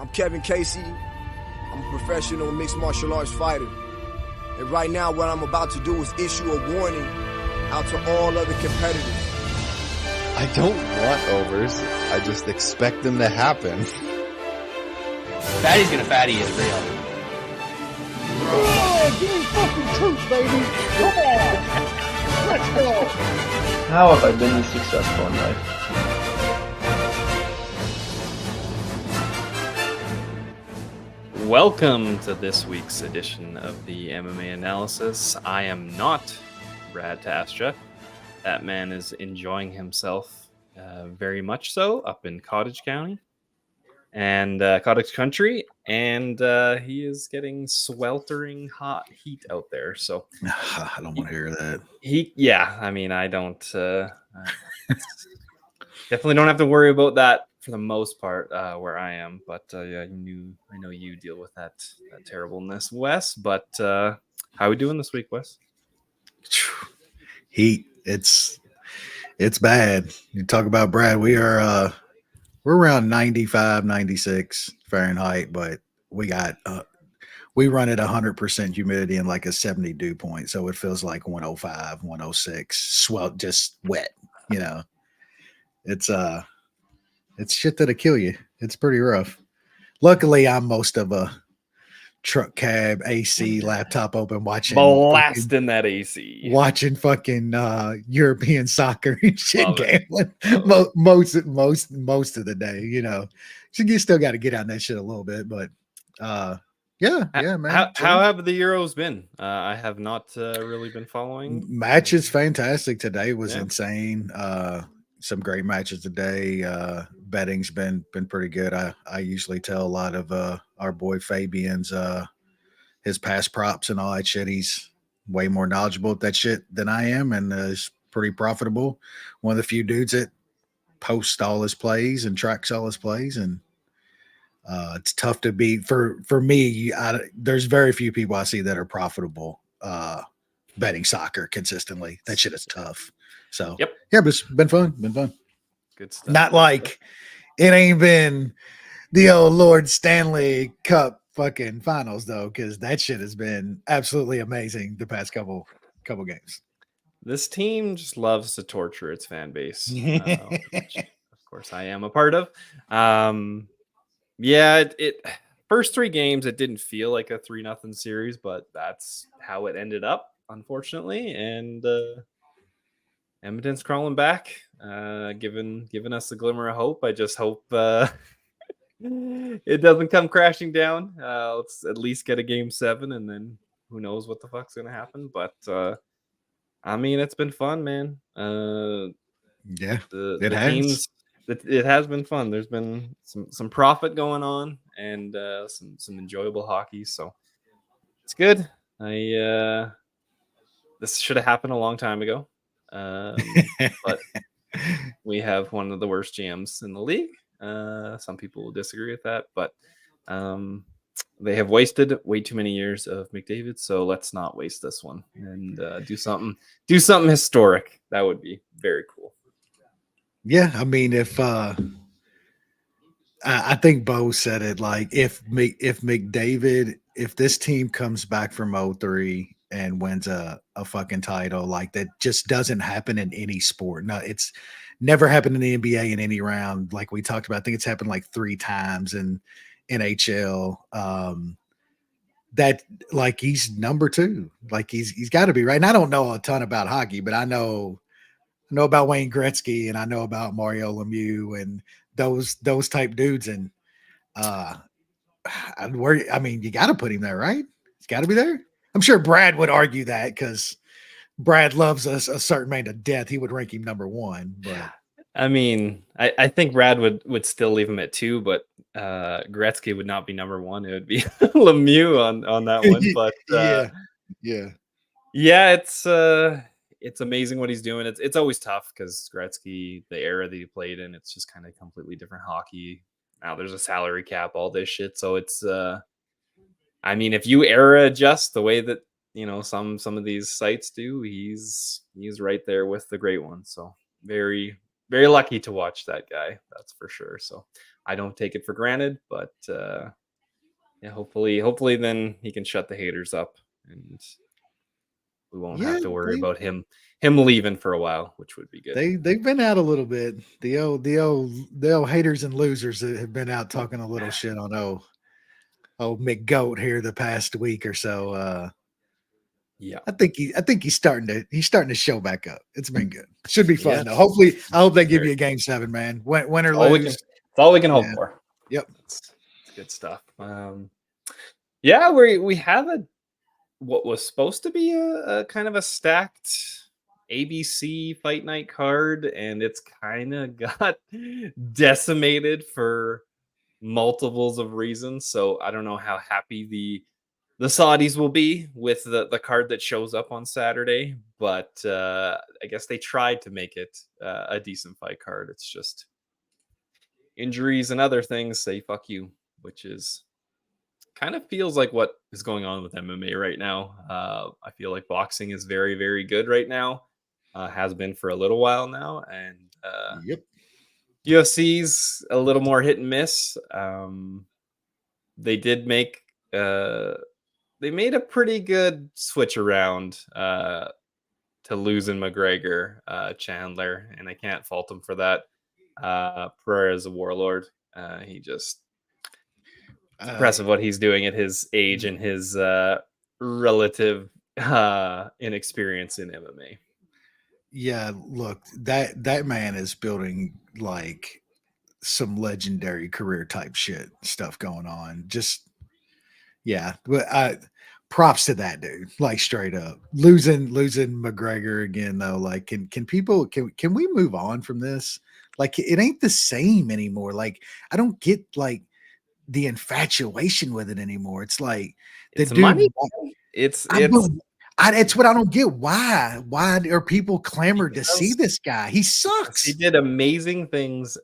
I'm Kevin Casey. I'm a professional mixed martial arts fighter. And right now, what I'm about to do is issue a warning out to all other competitors. I don't want overs. I just expect them to happen. Fatty's gonna fatty is real. Oh, give me fucking truth, baby. Come on. Let's go. How have I been this successful in life? Welcome to this week's edition of the MMA Analysis. I am not Brad Tastra. That man is enjoying himself very much so up in Cottage County and Cottage Country, and he is getting sweltering hot heat out there. So I don't want to hear that. I don't definitely don't have to worry about that for the most part where I am, but I know you deal with that terribleness, Wes. But how are we doing this week, Wes? Heat, it's bad. You talk about Brad, we're around 95, 96 Fahrenheit, but we run at 100% humidity and like a 70 dew point, so it feels like 105, 106, just wet. It's shit that'll kill you. It's pretty rough. Luckily, I'm most of a truck cab, AC, laptop open, watching blasting that AC, watching fucking European soccer and shit, gambling most of the day. So you still got to get on that shit a little bit, but yeah, man. How have the Euros been? I have not really been following. Match is fantastic. Today was insane. Some great matches today. Betting's been pretty good. I usually tell a lot of our boy Fabian's his past props and all that shit. He's way more knowledgeable at that shit than I am, and is pretty profitable. One of the few dudes that posts all his plays and tracks all his plays, and it's tough to beat. For me, there's very few people I see that are profitable betting soccer consistently. That shit is tough. So yeah, but it's been fun. Good stuff. Not like it ain't been the old Lord Stanley Cup fucking finals though, because that shit has been absolutely amazing the past couple games. This team just loves to torture its fan base, which of course I am a part of. It first three games it didn't feel like a 3-0 series, but that's how it ended up, unfortunately, and Edmonton's crawling back, giving us a glimmer of hope. I just hope it doesn't come crashing down. Let's at least get a game 7, and then who knows what the fuck's gonna happen. But it's been fun, man. It has been fun. There's been some profit going on, and some enjoyable hockey. So it's good. This should have happened a long time ago. But we have one of the worst GMs in the league. Some people will disagree with that, but they have wasted way too many years of McDavid. So let's not waste this one and do something historic. That would be very cool. Yeah, I mean, if I think Bo said it, like if McDavid, if this team comes back from 0-3 and wins a fucking title, like that just doesn't happen in any sport. No, it's never happened in the NBA in any round. Like we talked about, I think it's happened like 3 times in NHL. That like he's number 2. Like he's got to be right. And I don't know a ton about hockey, but I know about Wayne Gretzky and I know about Mario Lemieux and those type dudes. And you got to put him there, right? He's got to be there. I'm sure Brad would argue that because Brad loves a certain man to death. He would rank him number 1. But I think Brad would still leave him at 2, but Gretzky would not be number 1. It would be Lemieux on that one. But it's amazing what he's doing. It's always tough because Gretzky, the era that he played in, it's just kind of completely different hockey. Now there's a salary cap, all this shit. So it's if you era adjust the way that some of these sites do, he's right there with the great ones. So very, very lucky to watch that guy. That's for sure. So I don't take it for granted, but yeah, hopefully then he can shut the haters up and we won't Yeah, have to worry about him leaving for a while, which would be good. they've been out a little bit. The old haters and losers that have been out talking a little shit on old McGoat here the past week or so. Yeah, I think he's starting to show back up. It's been good. Should be fun Yeah. though. Hopefully, I hope they give you a game 7, man. Win or lose. it's all we can hope Yeah. for. Yep. It's good stuff. Yeah, we have what was supposed to be a kind of a stacked ABC fight night card, and it's kind of got decimated for multiples of reasons. So I don't know how happy the Saudis will be with the card that shows up on Saturday, but I guess they tried to make it a decent fight card. It's just injuries and other things say fuck you, which is kind of feels like what is going on with MMA right now. I feel like boxing is very, very good right now. Has been for a little while now, and Yep. UFC's a little more hit and miss. They did make they made a pretty good switch around to losing McGregor, Chandler, and I can't fault him for that. Pereira is a warlord. He just it's impressive what he's doing at his age and his relative inexperience in MMA. Yeah, look, that man is building like some legendary career type shit stuff going on. Just yeah, but props to that dude. Like straight up. Losing McGregor again though. Like can people can we move on from this? Like it ain't the same anymore. Like I don't get like the infatuation with it anymore. It's like the It's dude money. It's it's what I don't get. Why are people clamored to see this guy? He sucks. He did amazing things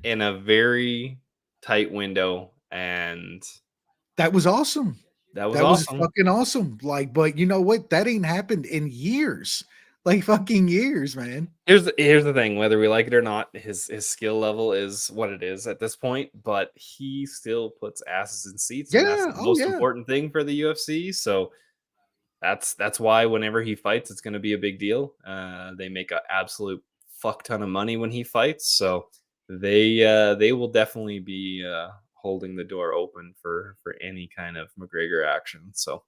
in a very tight window, and that was awesome. That was awesome. Fucking awesome. Like, but you know what? That ain't happened in years. Like fucking years, man. Here's the thing, whether we like it or not, his skill level is what it is at this point, but he still puts asses in seats. Yeah, And that's the most important thing for the UFC. So that's why whenever he fights, it's going to be a big deal. They make an absolute fuck ton of money when he fights, so they will definitely be holding the door open for any kind of McGregor action. So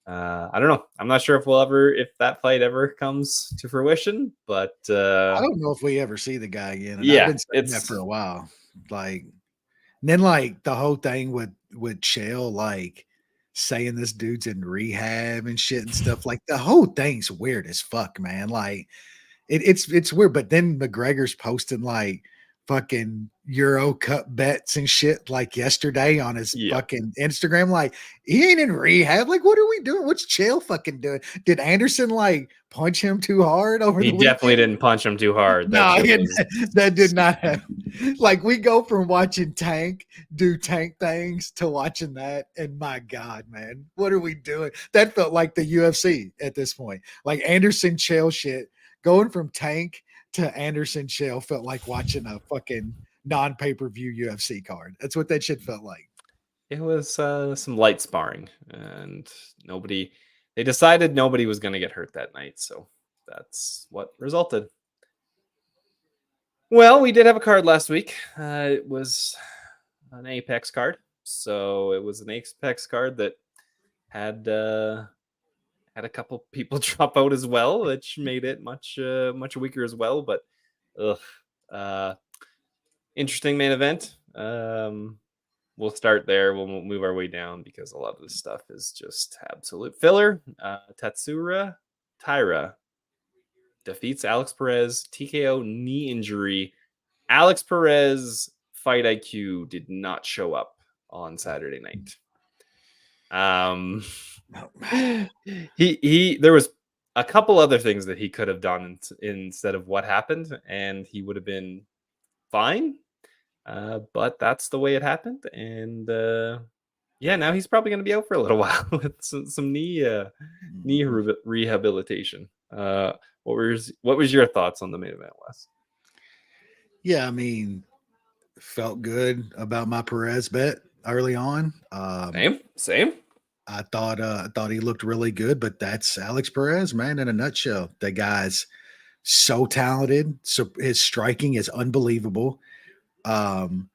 I don't know. I'm not sure if that fight ever comes to fruition, but I don't know if we ever see the guy again. And yeah, I've been saying that for a while. Like, and then like the whole thing with Chael, like saying this dude's in rehab and shit and stuff. Like the whole thing's weird as fuck, man. Like it's weird. But then McGregor's posting like fucking Euro Cup bets and shit like yesterday on his fucking Instagram. Like he ain't in rehab. Like what are we doing? What's Chael fucking doing? Did Anderson like punch him too hard over the weekend? He definitely didn't punch him too hard. That did not happen. Like we go from watching Tank do Tank things to watching that, and my God, man, what are we doing? That felt like the UFC at this point. Like Anderson Chael shit going from Tank to Anderson Chael felt like watching a fucking non-pay-per-view UFC card. That's what that shit felt like. It was some light sparring, and they decided nobody was going to get hurt that night, so that's what resulted. Well, we did have a card last week. It was an Apex card, so it was an Apex card that had a couple people drop out as well, which made it much weaker as well. But interesting main event. We'll start there. We'll move our way down because a lot of this stuff is just absolute filler. Tatsura Taira defeats Alex Perez, TKO knee injury. Alex Perez fight IQ did not show up on Saturday night. He there was a couple other things that he could have done instead of what happened, and he would have been fine. But that's the way it happened, and now he's probably going to be out for a little while with some knee rehabilitation. What was your thoughts on the main event, Wes? Yeah, I mean, felt good about my Perez bet early on. Same. I thought he looked really good, but that's Alex Perez, man, in a nutshell. The guy's so talented. So his striking is unbelievable. Um,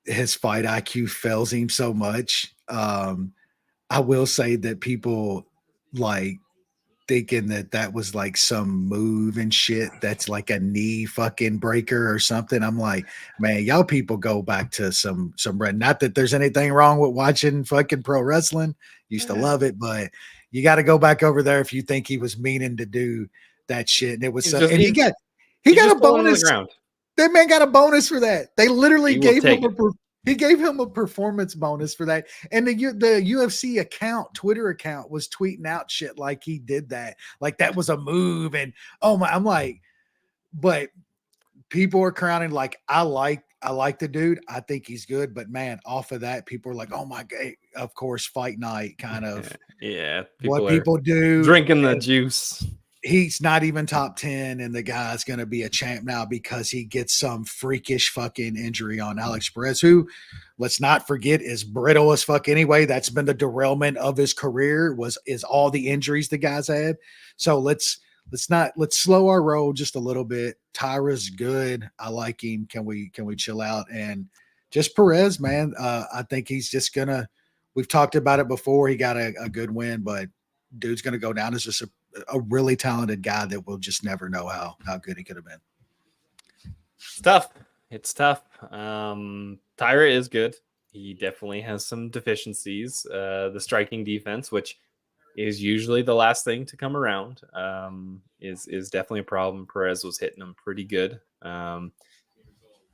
his fight IQ fails him so much. I will say that people like thinking that that was like some move and shit that's like a knee fucking breaker or something. I'm like, man, y'all people go back to some red. Not that there's anything wrong with watching fucking pro wrestling. Used to love it, but you got to go back over there if you think he was meaning to do that shit. And it was so, and he got a bonus. That man got a bonus for that. They literally gave him he gave him a performance bonus for that. And the UFC Twitter account was tweeting out shit like he did that. Like that was a move. And I'm like, but people are crowning like I like the dude. I think he's good. But man, off of that, people are like, oh my God, of course, fight night kind of what people do. Drinking the juice. He's not even top 10, and the guy's going to be a champ now because he gets some freakish fucking injury on Alex Perez, who, let's not forget, is brittle as fuck anyway. That's been the derailment of his career is all the injuries the guy's had. So let's slow our roll just a little bit. Tyra's good. I like him. Can we chill out? And just Perez, man. I think he's just gonna. We've talked about it before. He got a good win, but dude's gonna go down as just a really talented guy that we'll just never know how good he could have been. It's tough. Tyra is good. He definitely has some deficiencies. The striking defense, which is usually the last thing to come around, is definitely a problem. Perez was hitting him pretty good.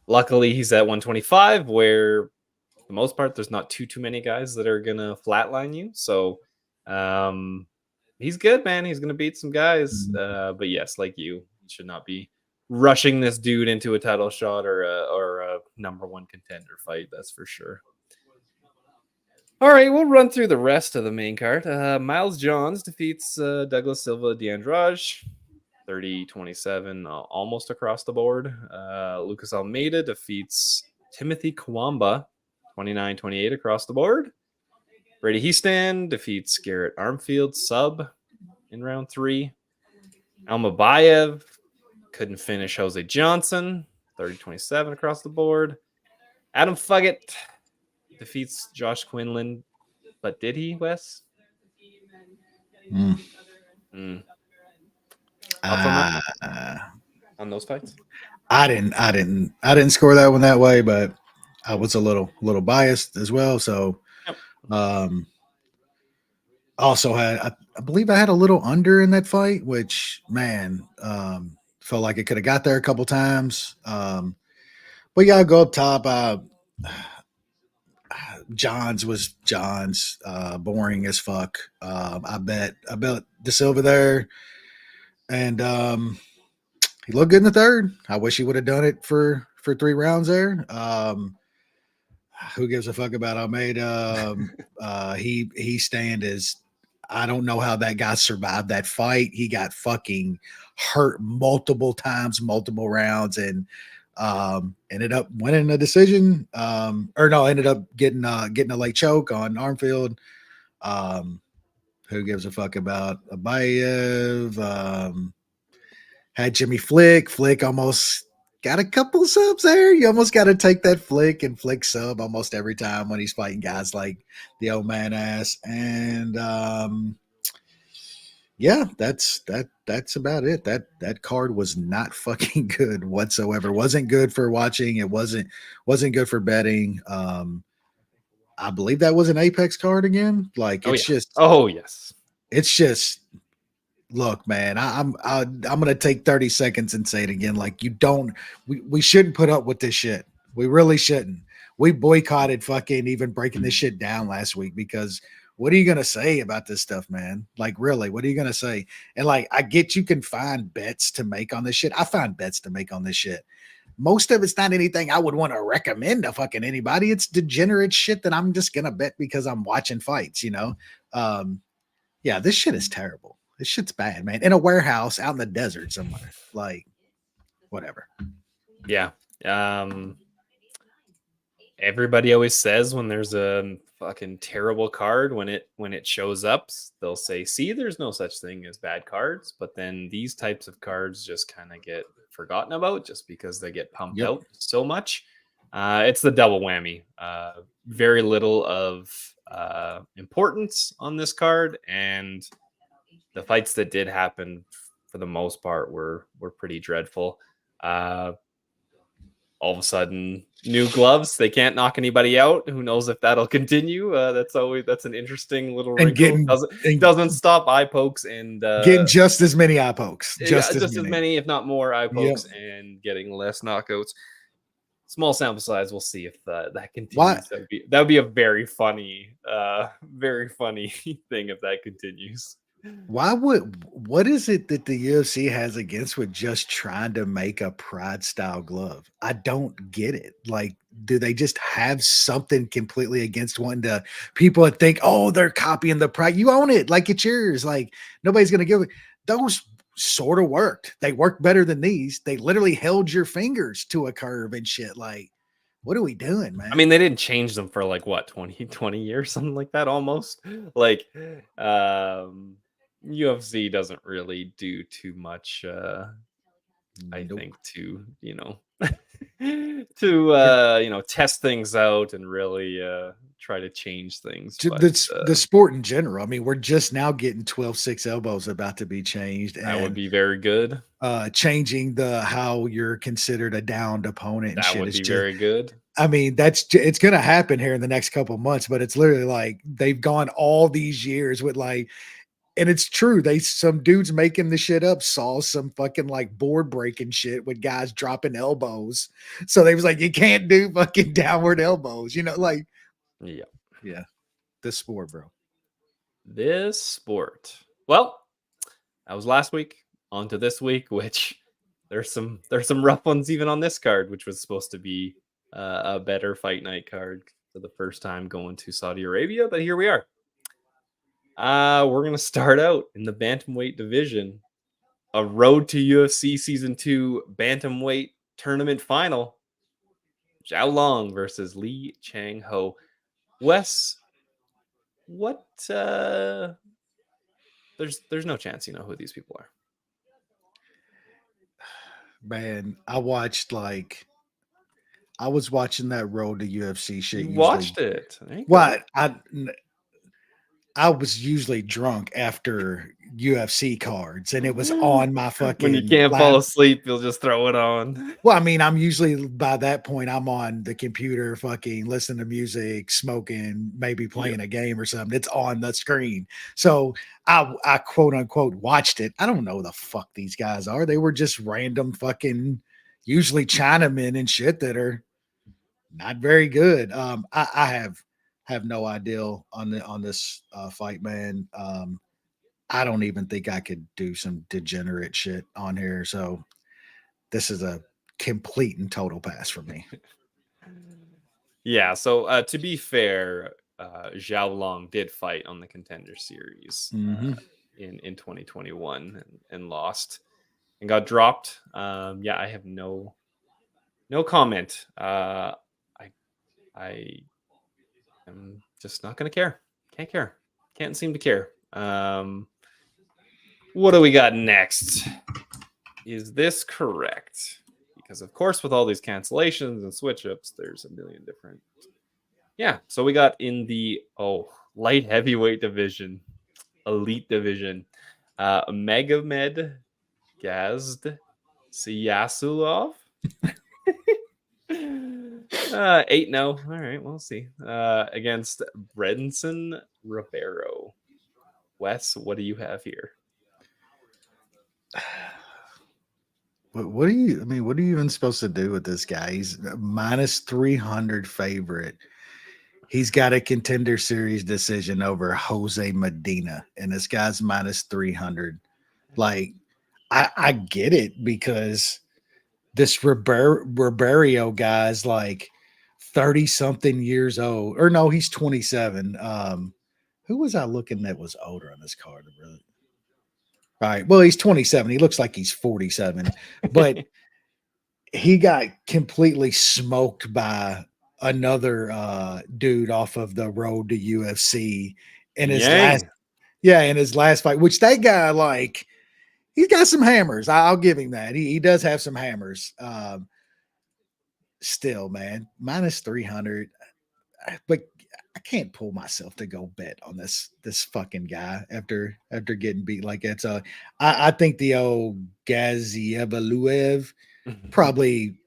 Luckily, he's at 125, where for the most part, there's not too many guys that are gonna flatline you. So he's good, man. He's gonna beat some guys. But yes, like you should not be rushing this dude into a title shot or a number one contender fight. That's for sure. All right, we'll run through the rest of the main card. Miles Johns defeats Douglas Silva D'Andrade, 30-27, almost across the board. Lucas Almeida defeats Timothy Kwamba, 29-28 across the board. Brady Heaston defeats Garrett Armfield sub in round 3. Almabayev couldn't finish Jose Johnson, 30-27 across the board. Adam Fuggett defeats Josh Quinlan, but did he, Wes? On those fights? I didn't score that one that way, but I was a little biased as well. So, also had I believe I had a little under in that fight, which man felt like it could have got there a couple times. But yeah, I'll go up top. Johns was Johns, boring as fuck. I bet De Silva there, and he looked good in the third. I wish he would have done it for 3 rounds there. Who gives a fuck about Almeida? He stand is. I don't know how that guy survived that fight. He got fucking hurt multiple times, multiple rounds, and ended up winning a decision. Ended up getting a late choke on Armfield. Who gives a fuck about Abayev? Had Jimmy Flick. Flick almost got a couple subs there. You almost got to take that Flick and Flick sub almost every time when he's fighting guys like the old man ass. And yeah, that's about it. That card was not fucking good whatsoever. Wasn't good for watching. It wasn't good for betting. I believe that was an Apex card again. Like it's just it's just look, man, I'm gonna take 30 seconds and say it again. Like we shouldn't put up with this shit. We really shouldn't. We boycotted fucking even breaking this shit down last week because what are you gonna say about this stuff, man? Like really, what are you gonna say? And like I get you can find bets to make on this shit. I find bets to make on this shit. Most of it's not anything I would want to recommend to fucking anybody. It's degenerate shit that I'm just gonna bet because I'm watching fights, you know. Yeah, this shit is terrible. This shit's bad, man. In a warehouse out in the desert somewhere. Like, whatever. Yeah. Everybody always says when there's a fucking terrible card, when it shows up, they'll say, "See, there's no such thing as bad cards." But then these types of cards just kind of get forgotten about just because they get pumped out so much. It's the double whammy. Very little of importance on this card, and the fights that did happen, for the most part, were pretty dreadful. All of a sudden, new gloves. They can't knock anybody out. Who knows if that'll continue? That's an interesting little wrinkle. Doesn't stop eye pokes and getting just as many eye pokes, just as many, if not more, eye pokes, and getting less knockouts. Small sample size. We'll see if that continues. That would be a very funny thing if that continues. What is it that the UFC has against with just trying to make a Pride style glove? I don't get it. Like, do they just have something completely against one to people that think, oh, they're copying the Pride? You own it, like it's yours. Like, nobody's gonna give it. Those sort of worked. They worked better than these. They literally held your fingers to a curve and shit. Like, what are we doing, man? I mean, they didn't change them for like what, 20 years, something like that, almost. Like, UFC doesn't really do too much, I think, to test things out and really try to change things. The sport in general. I mean, we're just now getting 12-6 elbows about to be changed. That would be very good. Changing how you're considered a downed opponent. That would be very good. I mean, it's going to happen here in the next couple of months, but it's literally like they've gone all these years with like. And it's true. Some dudes making the shit up saw some fucking like board breaking shit with guys dropping elbows. So they was like, you can't do fucking downward elbows, like. Yeah. This sport, bro. This sport. Well, that was last week. On to this week, which there's some rough ones even on this card, which was supposed to be a better fight night card for the first time going to Saudi Arabia. But here we are. We're going to start out in the bantamweight division. A road to UFC Season 2 bantamweight tournament final. Zhao Long versus Li Chang-ho. Wes, what? There's no chance you know who these people are. Man, I was watching that road to UFC shit. You watched it. What? I was usually drunk after UFC cards, and it was on my fucking. When you can't fall asleep, you'll just throw it on. Well, I mean, I'm usually by that point, I'm on the computer, fucking listening to music, smoking, maybe playing a game or something. It's on the screen, so I quote unquote watched it. I don't know who the fuck these guys are. They were just random fucking, usually Chinamen and shit that are not very good. I have no idea on this fight, man. I don't even think I could do some degenerate shit on here. So this is a complete and total pass for me. Yeah. So to be fair, Zhao Long did fight on the Contender Series in 2021 and lost and got dropped. I have no comment. I I'm just not going to care. Can't care. Can't seem to care. What do we got next? Is this correct? Because, of course, with all these cancellations and switch-ups, there's a million different. Yeah, so we got in the light heavyweight division, elite division, Magomed Gazd Siyasulov. 8-0. All right, we'll see. Against Bredson Ribeiro. Wes, what do you have here? What are you even supposed to do with this guy? He's minus 300 favorite. He's got a Contender Series decision over Jose Medina, and this guy's minus 300. Like, I get it, because this Ribeiro guy's like 30-something years old. Or no, he's 27. Who was I looking at was older on this card? Really? All right. Well, he's 27. He looks like he's 47. But he got completely smoked by another dude off of the road to UFC in his last, Yang. in his last fight, which that guy, like, he's got some hammers. I'll give him that. He does have some hammers. Still, man, minus 300. But I can't pull myself to go bet on this fucking guy after getting beat like that. So I think the old Gazievaluev probably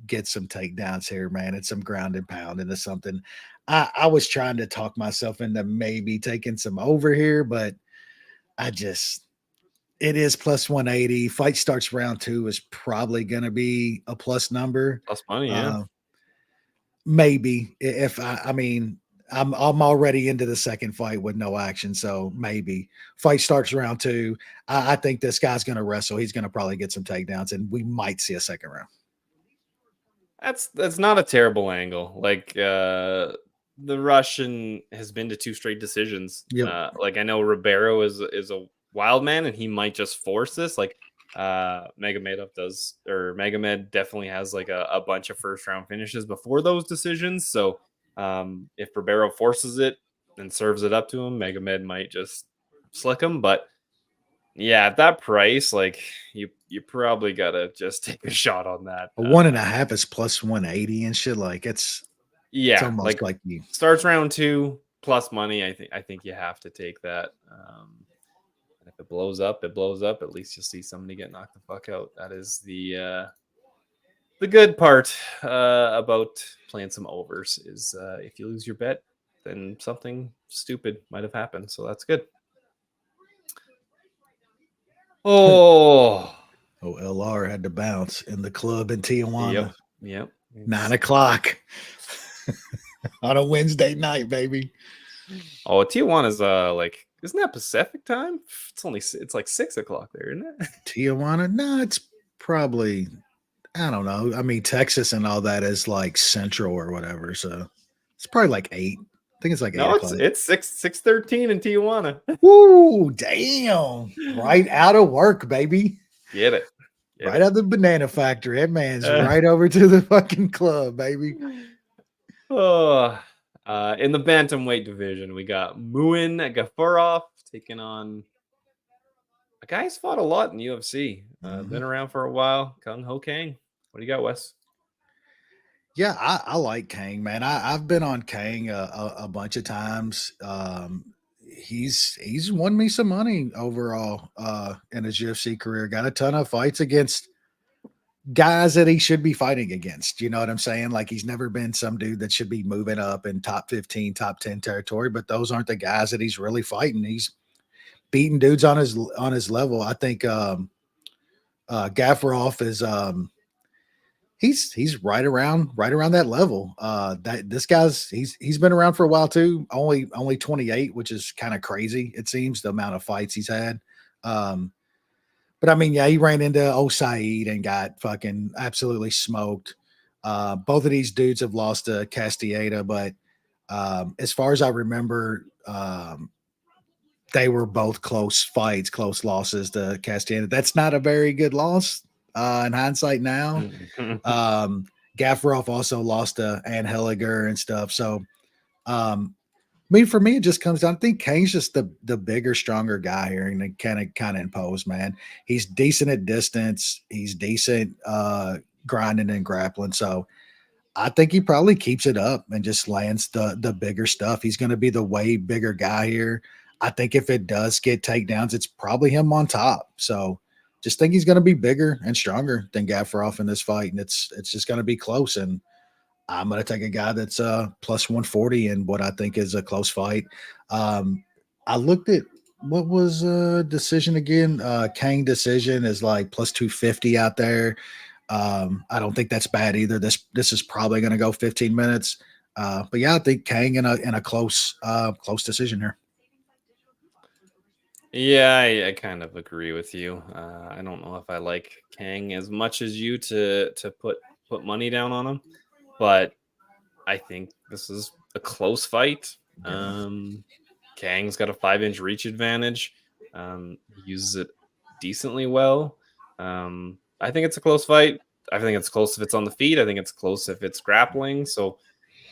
gets some takedowns here, man, and some ground and pound into something. I was trying to talk myself into maybe taking some over here, but it is plus 180. Fight starts round 2 is probably going to be a plus number. Plus money, yeah. Maybe if I mean, I'm already into the second fight with no action, so maybe fight starts round 2. I think this guy's going to wrestle. He's going to probably get some takedowns, and we might see a second round. That's not a terrible angle. Like the Russian has been to 2 straight decisions. Yep. Like I know Ribeiro is a wild man, and he might just force this. Like Magomed definitely has like a bunch of first round finishes before those decisions. So if Ribeiro forces it and serves it up to him, Magomed might just slick him. But yeah, at that price, like you probably gotta just take a shot on that. 1.5 is plus 180 and shit. Like it's almost like you starts round 2 plus money. I think you have to take that. And if it blows up, it blows up. At least you'll see somebody get knocked the fuck out. That is the good part about playing some overs is if you lose your bet, then something stupid might have happened. So that's good. Oh, LR had to bounce in the club in Tijuana. Yep. 9 o'clock on a Wednesday night, baby. Oh, Tijuana's like, isn't that Pacific time? It's like 6 o'clock there, isn't it? Tijuana? No, it's probably, I don't know. I mean, Texas and all that is like central or whatever. So it's probably like 8. I think it's like 8 o'clock. It's 6:13 in Tijuana. Woo, damn. Right out of work, baby. Get it. Right out of the banana factory. That man's right over to the fucking club, baby. Oh, in the bantamweight division, we got Muin Gafurov taking on a guy who's fought a lot in UFC. Been around for a while. Kung Ho Kang. What do you got, Wes? Yeah, I like Kang, man. I've been on Kang a bunch of times. He's won me some money overall in his UFC career. Got a ton of fights against guys that he should be fighting against. You know what I'm saying? Like he's never been some dude that should be moving up in top 15, top 10 territory, but those aren't the guys that he's really fighting. He's beating dudes on his level. I think Gafurov is he's right around that level. That this guy's he's been around for a while too. Only 28, which is kind of crazy. It seems the amount of fights he's had. But I mean, yeah, he ran into Osaid and got fucking absolutely smoked. Both of these dudes have lost to Castieda, but as far as I remember, they were both close fights, close losses to Castieda. That's not a very good loss in hindsight now. Gafurov also lost to Ann Helliger and stuff. So, for me, it just comes down. I think Kane's just the bigger, stronger guy here, and it kind of impose, man. He's decent at distance. He's decent grinding and grappling. So I think he probably keeps it up and just lands the bigger stuff. He's going to be the way bigger guy here. I think if it does get takedowns, it's probably him on top. So just think he's going to be bigger and stronger than Gafurov in this fight, and it's just going to be close. And I'm going to take a guy that's plus 140 in what I think is a close fight. I looked at what was decision again. Kang decision is like plus 250 out there. I don't think that's bad either. This is probably going to go 15 minutes. But yeah, I think Kang in a close decision here. Yeah, I kind of agree with you. I don't know if I like Kang as much as you to put money down on him, but I think this is a close fight. Kang's got a 5-inch reach advantage. He uses it decently well. I think it's a close fight. I think it's close if it's on the feet. I think it's close if it's grappling. So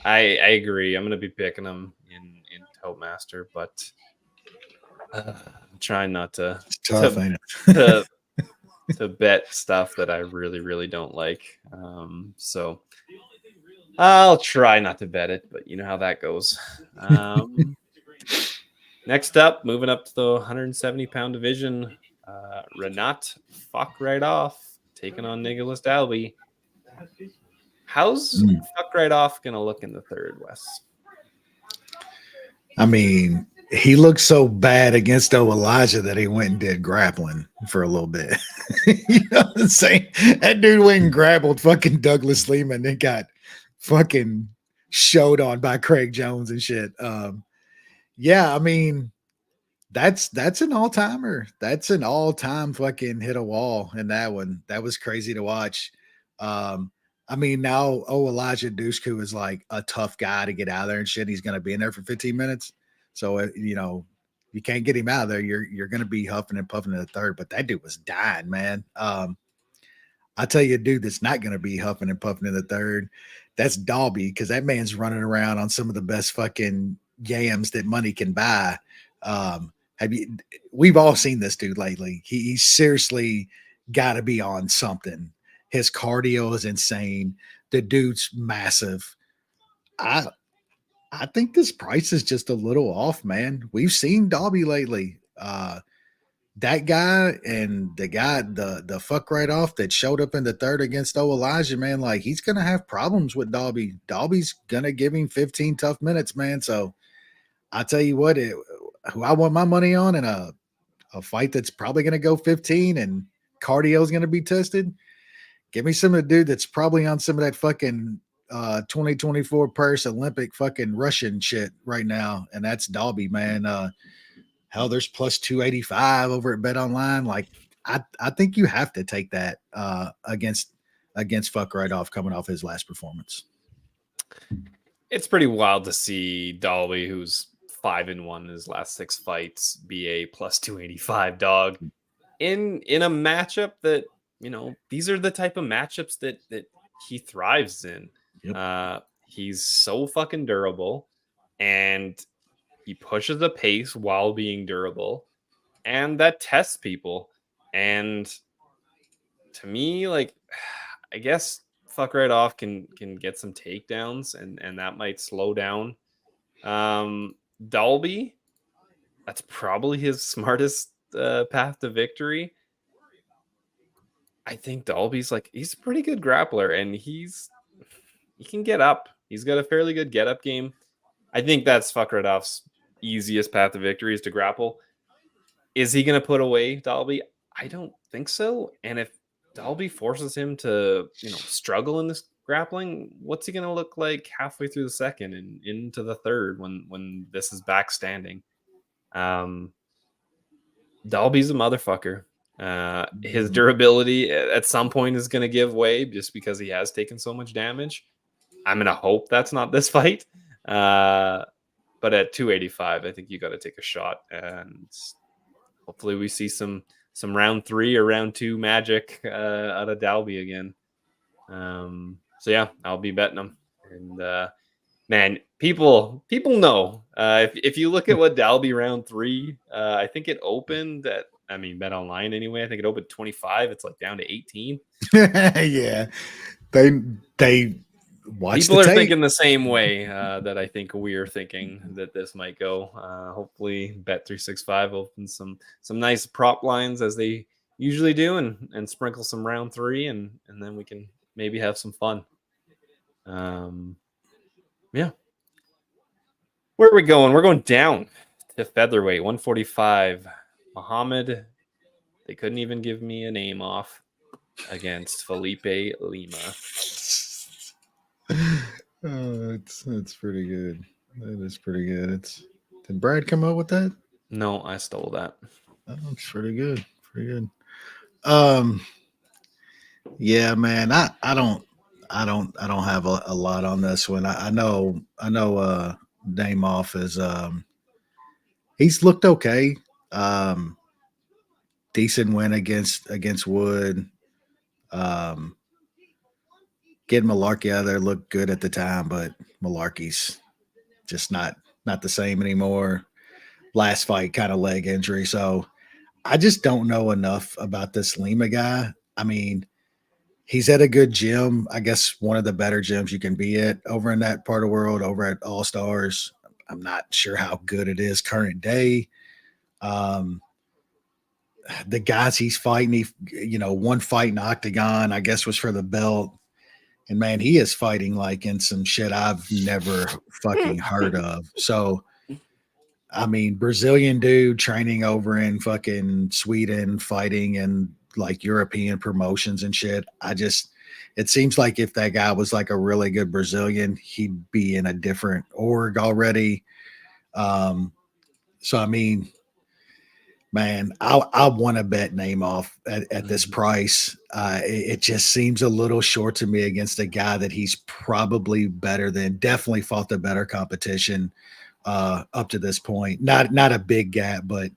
I agree. I'm going to be picking him in Toastmaster, but I'm trying not to It's tough, ain't it? to bet stuff that I really, really don't like. So I'll try not to bet it, but you know how that goes. Next up, moving up to the 170-pound division, Renat fuck right off taking on Nicholas Dalby. How's fuck right off gonna look in the third, Wes? I mean, he looked so bad against Elijah that he went and did grappling for a little bit. You know what I'm saying? That dude went and grappled fucking Douglas Lehman and got fucking showed on by Craig Jones and shit. Yeah, I mean, that's an all-timer. That's an all-time fucking hit a wall in that one. That was crazy to watch. I mean, now Elijah Dushku is like a tough guy to get out of there and shit. He's going to be in there for 15 minutes. So, you know, you can't get him out of there. You're going to be huffing and puffing in the third, but that dude was dying, man. I tell you, a dude that's not going to be huffing and puffing in the third, that's Dalby, because that man's running around on some of the best fucking yams that money can buy. We've all seen this dude lately. He's seriously got to be on something. His cardio is insane. The dude's massive. I think this price is just a little off, man. We've seen Dalby lately. That guy and the fuck right off that showed up in the third against Elijah, man, like he's gonna have problems with Dalby. Dalby's gonna give him 15 tough minutes, man. So I tell you what, who I want my money on in a fight that's probably gonna go 15 and cardio is gonna be tested. Give me some of the dude that's probably on some of that fucking 2024 Paris Olympic fucking Russian shit right now, and that's Dalby, man. Hell, there's plus 285 over at Bet Online. Like, I think you have to take that against fuck right off coming off his last performance. It's pretty wild to see Dalby, who's 5-1 in his last 6 fights, be a plus 285 dog in a matchup that, you know, these are the type of matchups that he thrives in. Yep. He's so fucking durable, and he pushes the pace while being durable, and that tests people. And to me, like, I guess fuck right off can get some takedowns, and that might slow down Dalby. That's probably his smartest path to victory. I think Dalby's like, he's a pretty good grappler, and he can get up. He's got a fairly good get up game. I think that's fuck right off's easiest path to victory is to grapple. Is he going to put away Dalby? I don't think so. And if Dalby forces him to, you know, struggle in this grappling, what's he going to look like halfway through the second and into the third when this is back standing? Dalby's a motherfucker. His durability at some point is going to give way just because he has taken so much damage. I'm going to hope that's not this fight. But at 285, I think you got to take a shot, and hopefully we see some round 3 or round 2 magic out of Dalby again. So yeah, I'll be betting him. And man, people know. If you look at what Dalby round 3, I think it opened at, I mean, Bet Online anyway. I think it opened 25. It's like down to 18. Yeah, they watch. People are thinking the same way that I think we are thinking that this might go. Hopefully, Bet365 opens some nice prop lines as they usually do, and sprinkle some round 3, and then we can maybe have some fun. Yeah. Where are we going? We're going down to featherweight 145. Muhammad, they couldn't even give me a name off, against Felipe Lima. Oh, it's pretty good. That is pretty good. Did Brad come up with that? No, I stole that. Oh, it's pretty good. Pretty good. Yeah, man. I don't have a lot on this one. I know name off is he's looked okay. Decent win against Wood. getting Malarkey out of there looked good at the time, but Malarkey's just not the same anymore. Last fight, kind of leg injury. So I just don't know enough about this Lima guy. I mean, he's at a good gym. I guess one of the better gyms you can be at over in that part of the world, over at All Stars. I'm not sure how good it is current day. The guys he's fighting, one fight in Octagon, I guess was for the belt. And man, he is fighting like in some shit I've never fucking heard of. So, I mean, Brazilian dude training over in fucking Sweden, fighting in like European promotions and shit. It seems like if that guy was like a really good Brazilian, he'd be in a different org already. So, I mean, man, I want to bet name off at this price. It just seems a little short to me against a guy that he's probably better than, definitely fought the better competition up to this point. Not a big gap, but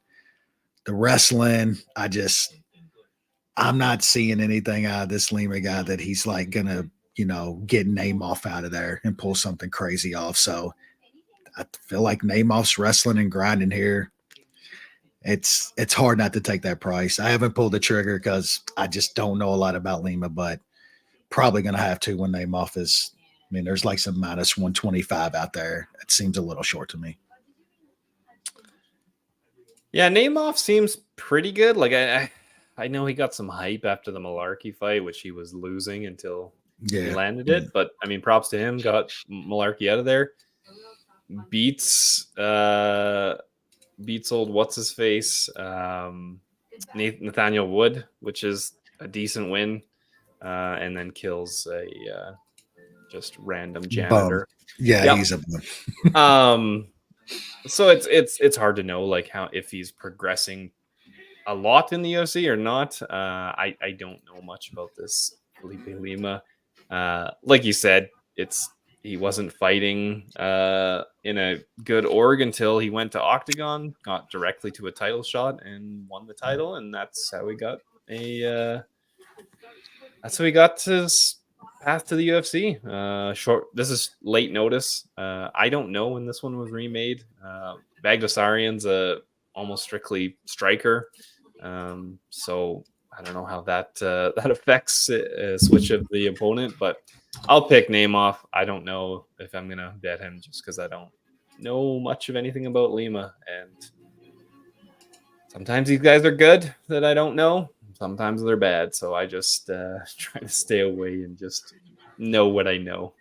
the wrestling, I'm not seeing anything out of this Lima guy that he's like gonna, get Namath out of there and pull something crazy off. So I feel like Namath's wrestling and grinding here. It's hard not to take that price. I haven't pulled the trigger because I just don't know a lot about Lima, but probably going to have to when Namath is. I mean, there's like some minus 125 out there. It seems a little short to me. Yeah, Namath seems pretty good. Like I know he got some hype after the Malarkey fight, which he was losing until he landed it. But I mean, props to him. Got Malarkey out of there. Beats old what's his face Nathaniel Wood, which is a decent win, and then kills a just random janitor. Yep. He's a bum. So it's hard to know like how, if he's progressing a lot in the UFC or not. I don't know much about this Felipe Lima. Like you said, he wasn't fighting in a good org until he went to Octagon, got directly to a title shot, and won the title, and that's how he got his path to the UFC. This is late notice. I don't know when this one was remade. Bagdasarian's almost strictly striker, so I don't know how that affects a switch of the opponent, but I'll pick Namath. I don't know if I'm gonna bet him just because I don't know much of anything about Lima, and sometimes these guys are good that I don't know. Sometimes they're bad, so I just try to stay away and just know what I know.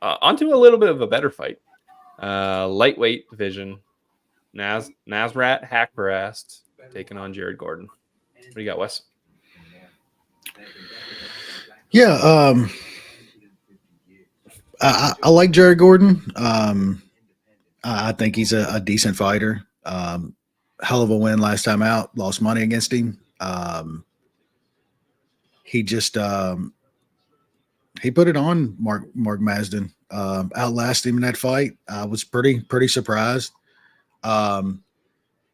Onto a little bit of a better fight. Lightweight division. Nasrat Haqparast taking on Jared Gordon. What do you got, Wes? Yeah, I like Jared Gordon. I think he's a decent fighter. Hell of a win last time out. Lost money against him. He just he put it on Mark Masden. Outlasted him in that fight. I was pretty surprised.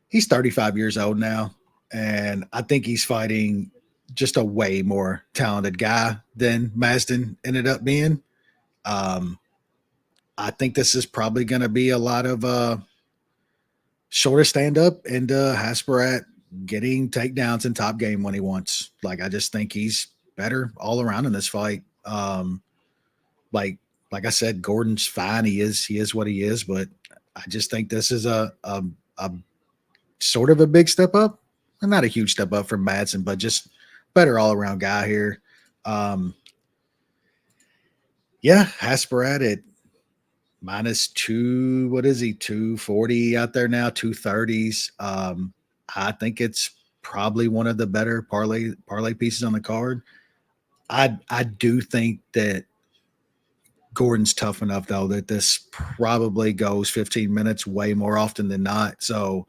He's 35 years old now, and I think he's fighting just a way more talented guy than Masden ended up being. I think this is probably going to be a lot of shorter stand up and Haqparast getting takedowns in top game when he wants. Like, I just think he's better all around in this fight. Like I said, Gordon's fine. He is what he is, but I just think this is a sort of a big step up. And not a huge step up from Madsen, but just better all around guy here. Haqparast at -2, what is he, 240 out there now, 230s. I think it's probably one of the better parlay pieces on the card. I do think that Gordon's tough enough, though, that this probably goes 15 minutes way more often than not. So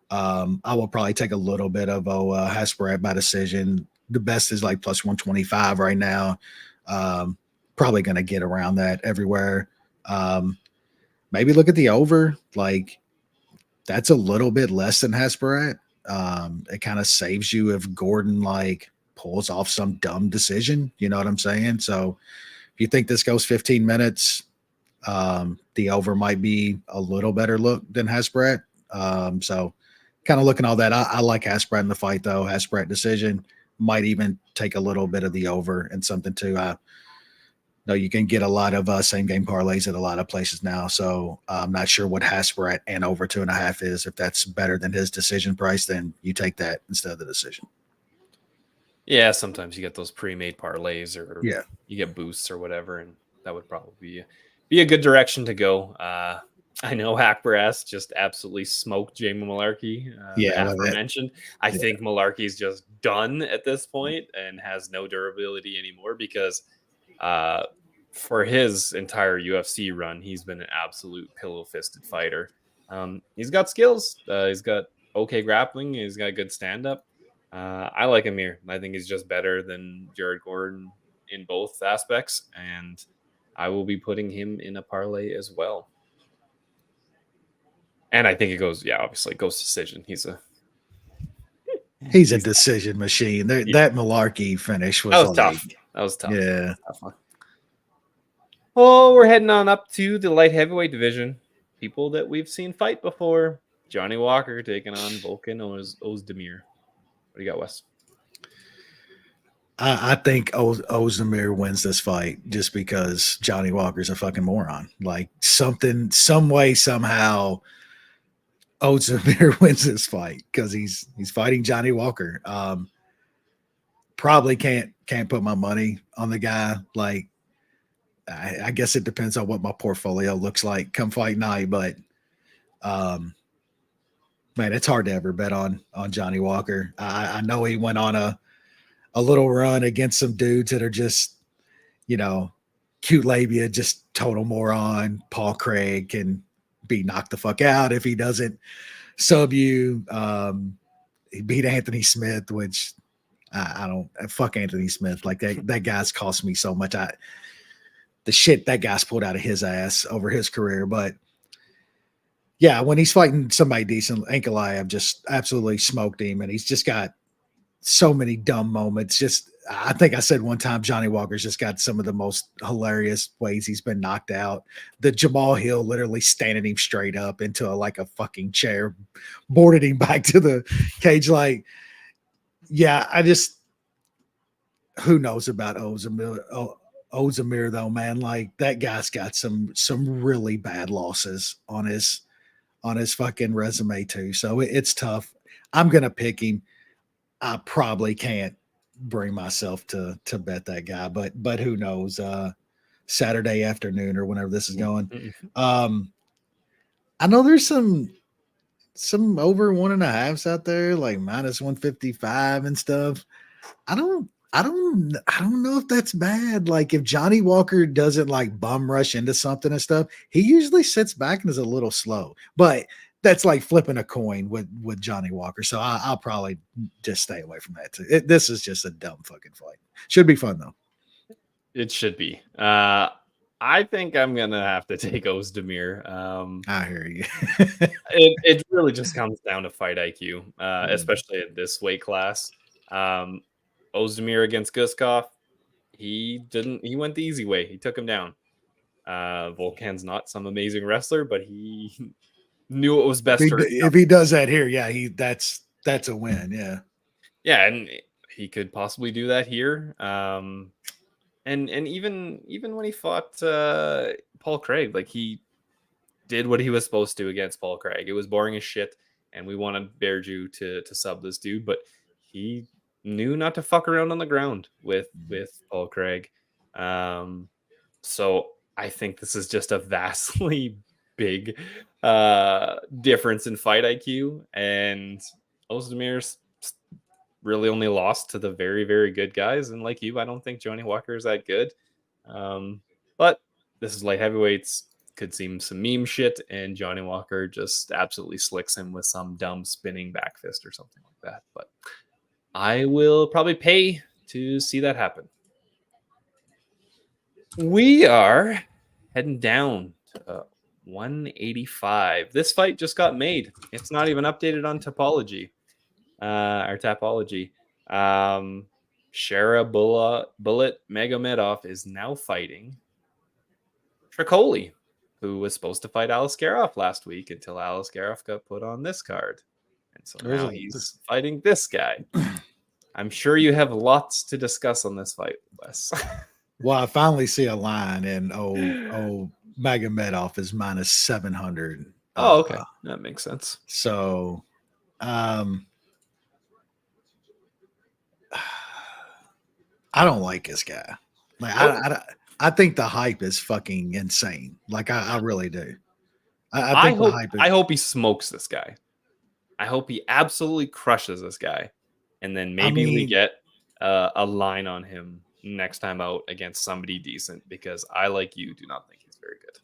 I will probably take a little bit of Haqparast by decision. The best is like +125 right now. Probably going to get around that everywhere. Maybe look at the over. Like, that's a little bit less than Haqparast. It kind of saves you if Gordon like pulls off some dumb decision. You know what I'm saying? So if you think this goes 15 minutes, the over might be a little better look than Haqparast. So kind of looking all that. I like Haqparast in the fight, though. Haqparast decision might even take a little bit of the over and something too. No, you can get a lot of same game parlays at a lot of places now. So I'm not sure what Haqparast and over 2.5 is. If that's better than his decision price, then you take that instead of the decision. Yeah, sometimes you get those pre-made parlays, or Yeah, you get boosts or whatever, and that would probably be a good direction to go. I know Haqparast just absolutely smoked Jamie Malarkey. Yeah, aforementioned. I think Malarkey's just done at this point and has no durability anymore because for his entire UFC run, he's been an absolute pillow-fisted fighter. He's got skills. He's got okay grappling. He's got good stand-up. I like Amir. I think he's just better than Jared Gordon in both aspects, and I will be putting him in a parlay as well. And I think it goes, obviously it goes decision. He's a decision machine. That Malarkey finish was tough. That was tough. Yeah. Well, we're heading on up to the light heavyweight division. People that we've seen fight before. Johnny Walker taking on Volkan Ozdemir. What do you got, Wes? I think Ozdemir wins this fight just because Johnny Walker's a fucking moron. Like some way, somehow Ozdemir wins this fight because he's fighting Johnny Walker. Probably can't put my money on the guy. Like I guess it depends on what my portfolio looks like come fight night, but man, it's hard to ever bet on Johnny Walker. I know he went on a little run against some dudes that are just, cute labia, just total moron. Paul Craig can be knocked the fuck out if he doesn't sub you. He beat Anthony Smith, which I don't fuck Anthony Smith. Like that guy's cost me so much. The shit that guy's pulled out of his ass over his career. But yeah, when he's fighting somebody decent, Ankalaev just absolutely smoked him, and he's just got so many dumb moments. I think I said one time Johnny Walker's just got some of the most hilarious ways he's been knocked out. The Jamal Hill literally standing him straight up into a fucking chair, boarded him back to the cage. Like, yeah, who knows about Ozdemir though, man? Like that guy's got some really bad losses on his fucking resume too. So it's tough. I'm going to pick him. I probably can't bring myself to bet that guy, but who knows? Saturday afternoon or whenever this is going. I know there's some over 1.5s out there, like minus 155 and stuff. I don't know if that's bad. Like if Johnny Walker doesn't like bum rush into something and stuff, he usually sits back and is a little slow, but that's like flipping a coin with Johnny Walker. So I'll probably just stay away from that too. This is just a dumb fucking fight. Should be fun though. It should be. I think I'm going to have to take Ozdemir. I hear you. it really just comes down to fight IQ, especially at this weight class. Ozdemir against Guskov, he went the easy way. He took him down. Volkan's not some amazing wrestler, but he knew what was best for him. If he does that here, yeah, that's a win. Yeah. Yeah, and he could possibly do that here. And even when he fought Paul Craig, like he did what he was supposed to against Paul Craig. It was boring as shit, and we wanted Bearju to sub this dude, but he knew not to fuck around on the ground with Paul Craig. So I think this is just a vastly big difference in fight IQ, and Ozdemir's really only lost to the very, very good guys. And like you, I don't think Johnny Walker is that good. But this is light heavyweights. Could seem some meme shit, and Johnny Walker just absolutely slicks him with some dumb spinning back fist or something like that. But I will probably pay to see that happen. We are heading down to 185. This fight just got made. It's not even updated on Topology. Or Tapology. Shara Bullet Magomedov is now fighting Tricoli, who was supposed to fight Aliskerov last week until Aliskerov got put on this card. And so now he's fighting this guy. I'm sure you have lots to discuss on this fight, Wes. Well, I finally see a line, and Magomedov is minus 700. Oh, okay. That makes sense. So, I don't like this guy. Like, I think the hype is fucking insane. Like, I really do. I think the hype is... I hope he smokes this guy. I hope he absolutely crushes this guy. And then maybe we get a line on him next time out against somebody decent, because I, like you, do not think he's very good.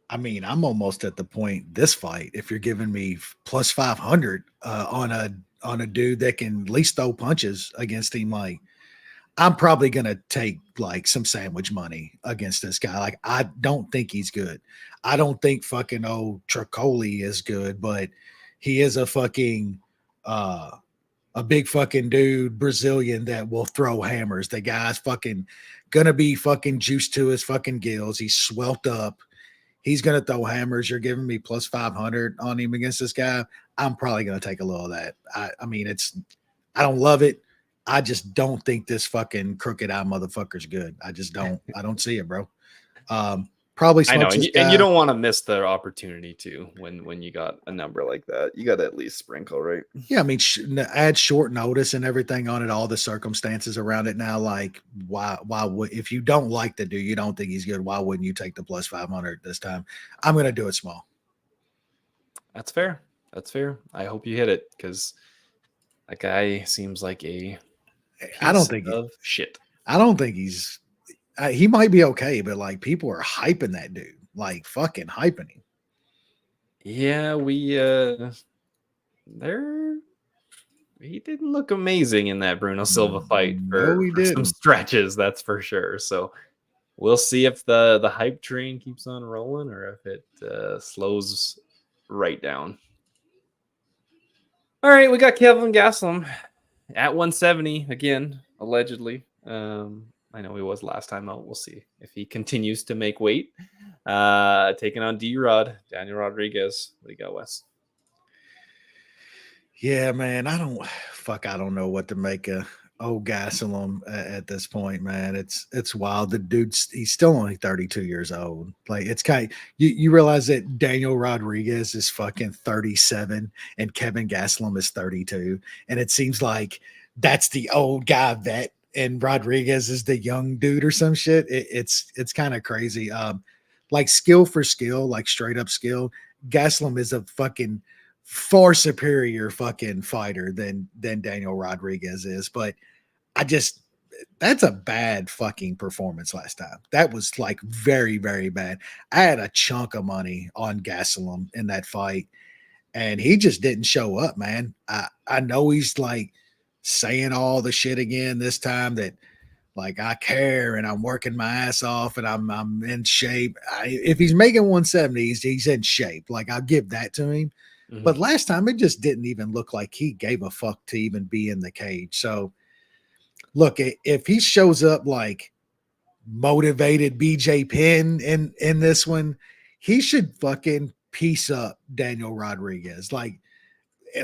I mean, I'm almost at the point this fight, if you're giving me plus 500 on a dude that can at least throw punches against him, like, I'm probably going to take like some sandwich money against this guy. Like, I don't think he's good. I don't think fucking Tricoli is good, but he is a fucking a big fucking dude, Brazilian, that will throw hammers. The guy's fucking gonna be fucking juiced to his fucking gills. He's swelled up. He's gonna throw hammers. You're giving me plus 500 on him against this guy. I'm probably gonna take a little of that. I mean, I don't love it. I just don't think this fucking crooked eye motherfucker's good. I just don't. I don't see it, bro. Probably. I know, and you don't want to miss the opportunity to when you got a number like that. You got to at least sprinkle, right? Yeah, I mean, add short notice and everything on it, all the circumstances around it. Now, like, why would, if you don't like the dude, you don't think he's good, why wouldn't you take the plus 500 this time? I'm gonna do it small. That's fair. That's fair. I hope you hit it, because that guy seems like a I don't think shit. I don't think he's. He might be okay, but like, people are hyping that dude, like fucking hyping him. Yeah, he didn't look amazing in that Bruno Silva fight for some stretches, that's for sure. So we'll see if the hype train keeps on rolling or if it slows right down. All right, we got Kelvin Gastelum at 170 again, allegedly. I know he was last time out. We'll see if he continues to make weight. Taking on D-Rod, Daniel Rodriguez. What do you got, Wes? Yeah, man, I don't know what to make of Gastelum at this point, man. It's wild. The dude's, he's still only 32 years old. Like, it's kind of, you realize that Daniel Rodriguez is fucking 37 and Kevin Gastelum is 32. And it seems like that's the old guy vet and Rodriguez is the young dude or some shit. It's kind of crazy. Like, skill for skill, like straight up skill, Gastelum is a fucking far superior fucking fighter than Daniel Rodriguez is. But that's a bad fucking performance last time. That was like very, very bad. I had a chunk of money on Gastelum in that fight, and he just didn't show up, man. I know he's like saying all the shit again this time that, like, I care and I'm working my ass off and I'm in shape. If he's making 170, he's in shape. Like, I'll give that to him. Mm-hmm. But last time it just didn't even look like he gave a fuck to even be in the cage. So look, if he shows up like motivated BJ Penn in this one, he should fucking piece up Daniel Rodriguez. Like,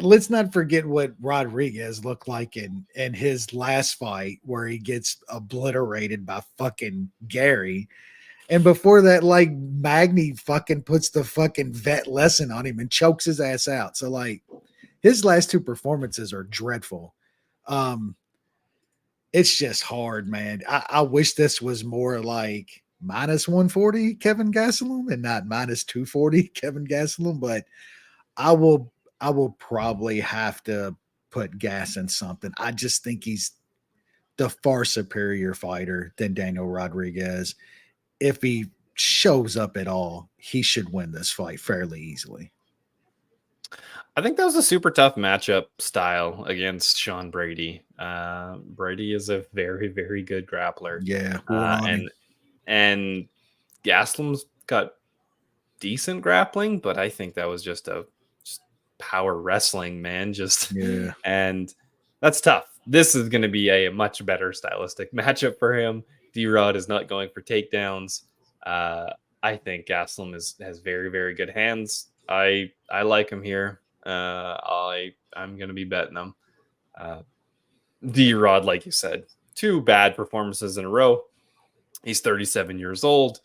let's not forget what Rodriguez looked like in his last fight where he gets obliterated by fucking Gary. And before that, like, Magny fucking puts the fucking vet lesson on him and chokes his ass out. So, like, his last two performances are dreadful. It's just hard, man. I wish this was more like minus 140 Kevin Gastelum and not minus 240 Kevin Gastelum, but I will probably have to put gas in something. I just think he's the far superior fighter than Daniel Rodriguez. If he shows up at all, he should win this fight fairly easily. I think that was a super tough matchup style against Sean Brady. Brady is a very, very good grappler. Yeah. And Gastelum's got decent grappling, but I think that was just power wrestling, man. And that's tough. this is going to be a much better stylistic matchup for him. D-Rod is not going for takedowns. I think Gastelum has very, very good hands. I like him here. I'm going to be betting him. D-Rod, like you said, 2 bad performances in a row. He's 37 years old.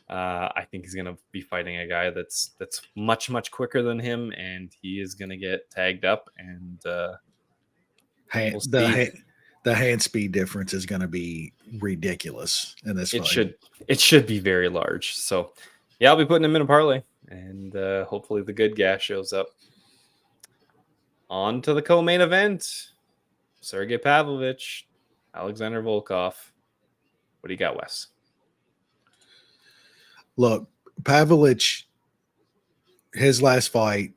I think he's going to be fighting a guy that's much, much quicker than him, and he is going to get tagged up. And the hand speed difference is going to be ridiculous in this fight. It should be very large. So, yeah, I'll be putting him in a parlay, and hopefully the good guy shows up. On to the co-main event. Sergey Pavlovich, Alexander Volkov. What do you got, Wes? Look, Pavlovich, his last fight,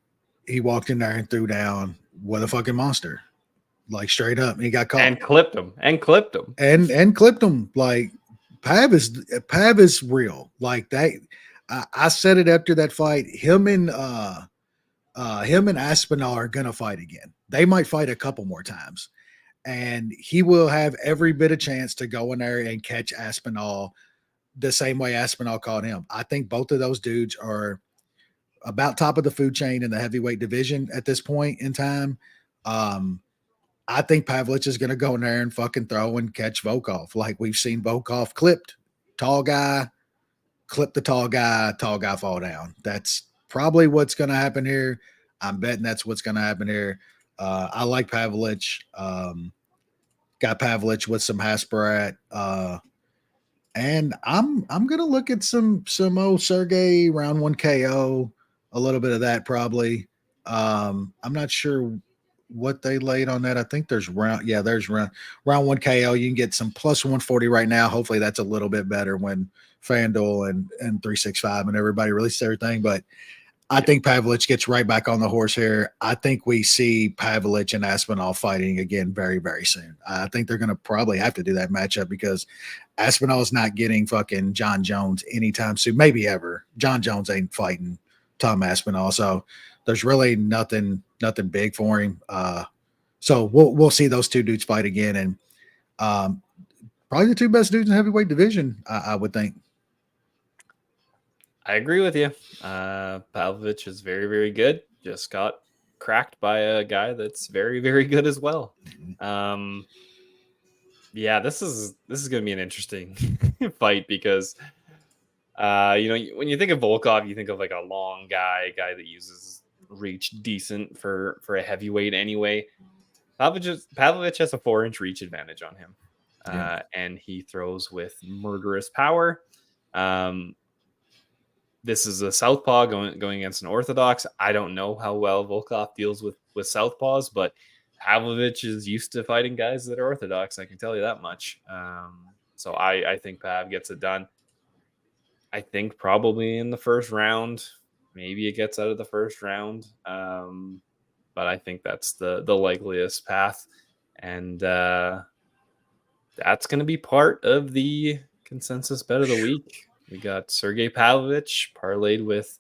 he walked in there and threw down what a fucking monster. Like straight up. He got caught. And clipped him. And clipped him. Like Pav is real. Like that. I said it after that fight. Him and Aspinall are gonna fight again. They might fight a couple more times. And he will have every bit of chance to go in there and catch Aspinall the same way Aspinall caught him. I think both of those dudes are about top of the food chain in the heavyweight division at this point in time. I think Pavlovich is going to go in there and fucking throw and catch Volkov. Like we've seen Volkov clipped. Tall guy, clip the tall guy fall down. That's probably what's going to happen here. I'm betting that's what's going to happen here. I like Pavlovich. Got Pavlovich with some Haqparast. And I'm gonna look at some old Sergey round 1 KO, a little bit of that probably. I'm not sure what they laid on that. I think there's round 1 KO. You can get some plus 140 right now. Hopefully that's a little bit better when FanDuel and 365 and everybody releases everything. But I think Pavlovich gets right back on the horse here. I think we see Pavlovich and Aspinall fighting again very, very soon. I think they're going to probably have to do that matchup because Aspinall is not getting fucking John Jones anytime soon, maybe ever. John Jones ain't fighting Tom Aspinall, so there's really nothing big for him. So we'll see those two dudes fight again, and probably the 2 best dudes in the heavyweight division, I would think. I agree with you. Pavlovich is very, very good. Just got cracked by a guy that's very, very good as well. Yeah, this is going to be an interesting fight because, when you think of Volkov, you think of like a long guy that uses reach decent for a heavyweight anyway. Pavlovich has a 4-inch reach advantage on him, and he throws with murderous power. This is a southpaw going against an orthodox. I don't know how well Volkov deals with southpaws, but Pavlovich is used to fighting guys that are orthodox. I can tell you that much. So I think Pav gets it done. I think probably in the first round. Maybe it gets out of the first round. But I think that's the likeliest path. And that's going to be part of the consensus bet of the week. We got Sergey Pavlovich parlayed with